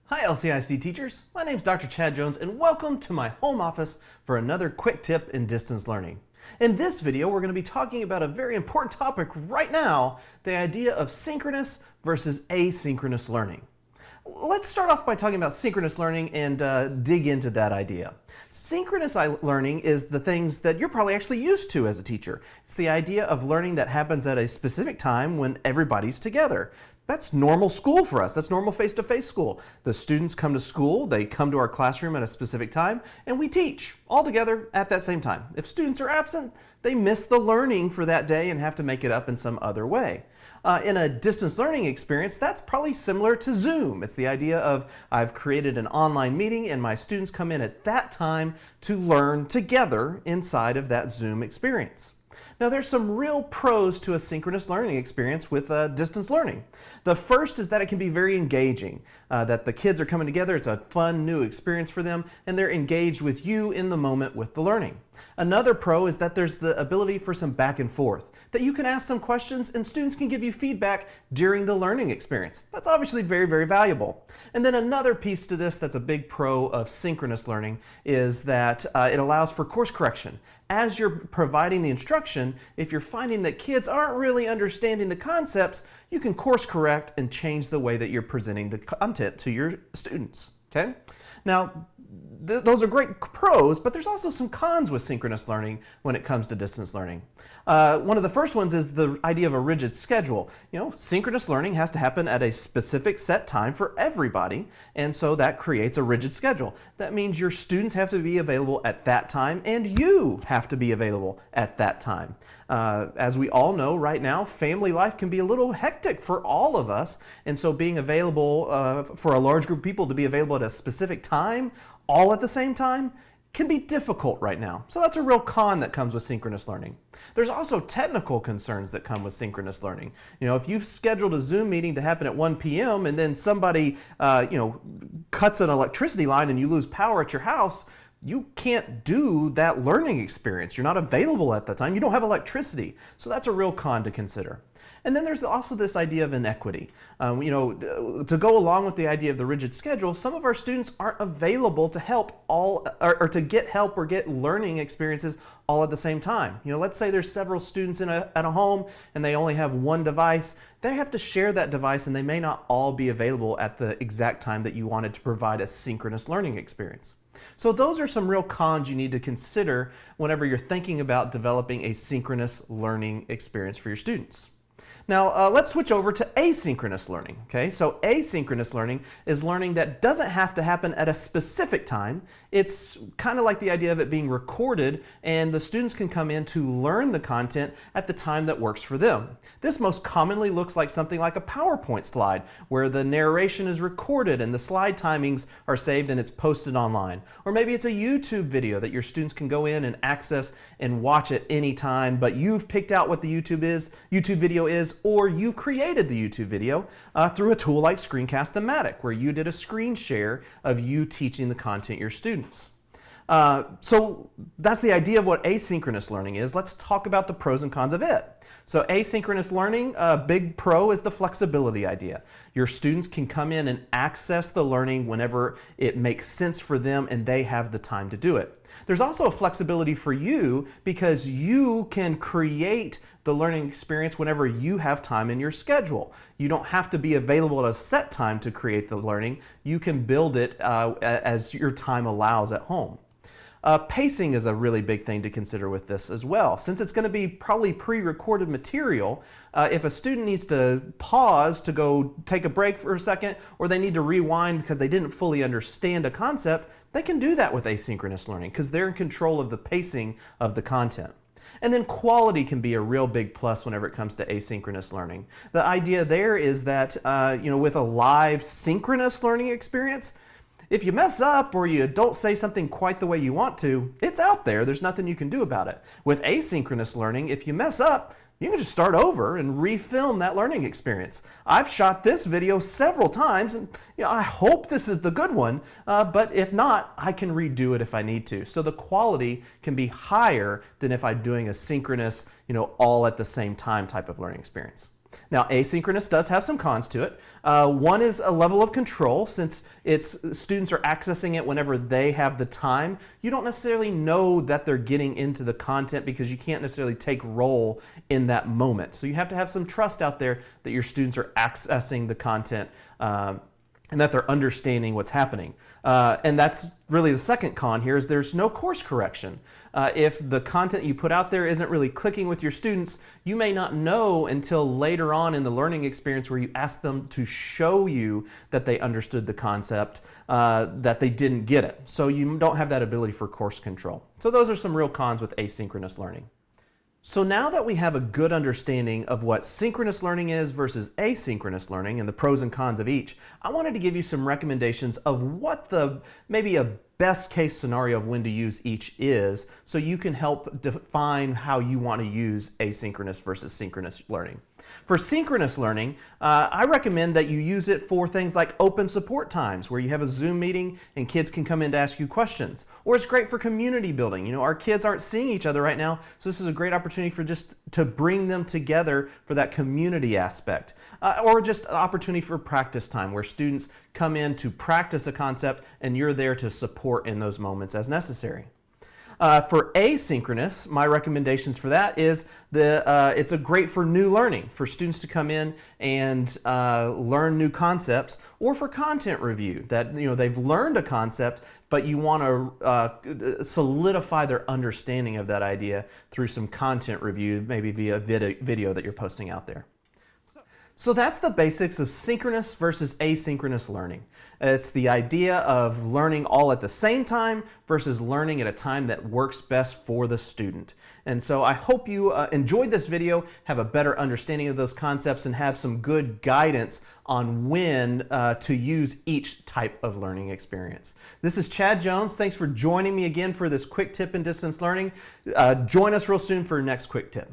Hi LCISD teachers, my name is Dr. Chad Jones and welcome to my home office for another quick tip in distance learning. In this video we're going to be talking about a very important topic right now, the idea of synchronous versus asynchronous learning. Let's start off by talking about synchronous learning and dig into that idea. Synchronous learning is the things that you're probably actually used to as a teacher. It's the idea of learning that happens at a specific time when everybody's together. That's normal school for us. That's normal face-to-face school. The students come to school, they come to our classroom at a specific time, and we teach all together at that same time. If students are absent, they miss the learning for that day and have to make it up in some other way. In a distance learning experience, that's probably similar to Zoom. It's the idea of I've created an online meeting and my students come in at that time to learn together inside of that Zoom experience. Now there's some real pros to a synchronous learning experience with distance learning. The first is that it can be very engaging, that the kids are coming together, it's a fun new experience for them, and they're engaged with you in the moment with the learning. Another pro is that there's the ability for some back and forth, that you can ask some questions and students can give you feedback during the learning experience. That's obviously very, very valuable. And then another piece to this that's a big pro of synchronous learning is that it allows for course correction. As you're providing the instruction, if you're finding that kids aren't really understanding the concepts, you can course correct and change the way that you're presenting the content to your students. Okay? Now, those are great pros, but there's also some cons with synchronous learning when it comes to distance learning. One of the first ones is the idea of a rigid schedule. You know, synchronous learning has to happen at a specific set time for everybody, and so that creates a rigid schedule. That means your students have to be available at that time, and you have to be available at that time. As we all know right now, family life can be a little hectic for all of us, and so being available for a large group of people to be available at a specific time, all at the same time, can be difficult right now. So that's a real con that comes with synchronous learning. There's also technical concerns that come with synchronous learning. You know, if you've scheduled a Zoom meeting to happen at 1 p.m. and then somebody cuts an electricity line and you lose power at your house, you can't do that learning experience. You're not available at that time. You don't have electricity. So that's a real con to consider. And then there's also this idea of inequity. To go along with the idea of the rigid schedule, some of our students aren't available to help or to get help or get learning experiences all at the same time. You know, let's say there's several students at a home and they only have one device. They have to share that device and they may not all be available at the exact time that you wanted to provide a synchronous learning experience. So those are some real cons you need to consider whenever you're thinking about developing a synchronous learning experience for your students. Now let's switch over to asynchronous learning. Okay, so asynchronous learning is learning that doesn't have to happen at a specific time. It's kind of like the idea of it being recorded and the students can come in to learn the content at the time that works for them. This most commonly looks like something like a PowerPoint slide where the narration is recorded and the slide timings are saved and it's posted online. Or maybe it's a YouTube video that your students can go in and access and watch at any time, but you've picked out what the YouTube video is, or you've created the YouTube video through a tool like Screencast-O-Matic, where you did a screen share of you teaching the content to your students. So that's the idea of what asynchronous learning is. Let's talk about the pros and cons of it. So asynchronous learning, a big pro is the flexibility idea. Your students can come in and access the learning whenever it makes sense for them and they have the time to do it. There's also a flexibility for you because you can create the learning experience whenever you have time in your schedule. You don't have to be available at a set time to create the learning. You can build it as your time allows at home. Pacing is a really big thing to consider with this as well. Since it's going to be probably pre-recorded material, if a student needs to pause to go take a break for a second, or they need to rewind because they didn't fully understand a concept, they can do that with asynchronous learning because they're in control of the pacing of the content. And then quality can be a real big plus whenever it comes to asynchronous learning. The idea there is that with a live synchronous learning experience, if you mess up or you don't say something quite the way you want to, it's out there. There's nothing you can do about it. With asynchronous learning, if you mess up, you can just start over and refilm that learning experience. I've shot this video several times and I hope this is the good one, but if not, I can redo it if I need to. So the quality can be higher than if I'm doing a synchronous, all at the same time type of learning experience. Now, asynchronous does have some cons to it. One is a level of control. Since students are accessing it whenever they have the time, you don't necessarily know that they're getting into the content because you can't necessarily take role in that moment. So you have to have some trust out there that your students are accessing the content and that they're understanding what's happening. And that's really the second con here, is there's no course correction. If the content you put out there isn't really clicking with your students, you may not know until later on in the learning experience where you ask them to show you that they understood the concept, that they didn't get it. So you don't have that ability for course control. So those are some real cons with asynchronous learning. So now that we have a good understanding of what synchronous learning is versus asynchronous learning and the pros and cons of each, I wanted to give you some recommendations of what maybe a best case scenario of when to use each is, so you can help define how you want to use asynchronous versus synchronous learning. For synchronous learning, I recommend that you use it for things like open support times, where you have a Zoom meeting and kids can come in to ask you questions. Or it's great for community building. You know, our kids aren't seeing each other right now, so this is a great opportunity for just to bring them together for that community aspect. Or just an opportunity for practice time, where students come in to practice a concept and you're there to support in those moments as necessary. For asynchronous, my recommendations for that is it's a great for new learning, for students to come in and learn new concepts, or for content review, that they've learned a concept, but you want to solidify their understanding of that idea through some content review, maybe via video that you're posting out there. So that's the basics of synchronous versus asynchronous learning. It's the idea of learning all at the same time versus learning at a time that works best for the student. And so I hope you enjoyed this video, have a better understanding of those concepts, and have some good guidance on when to use each type of learning experience. This is Chad Jones. Thanks for joining me again for this quick tip in distance learning. Join us real soon for our next quick tip.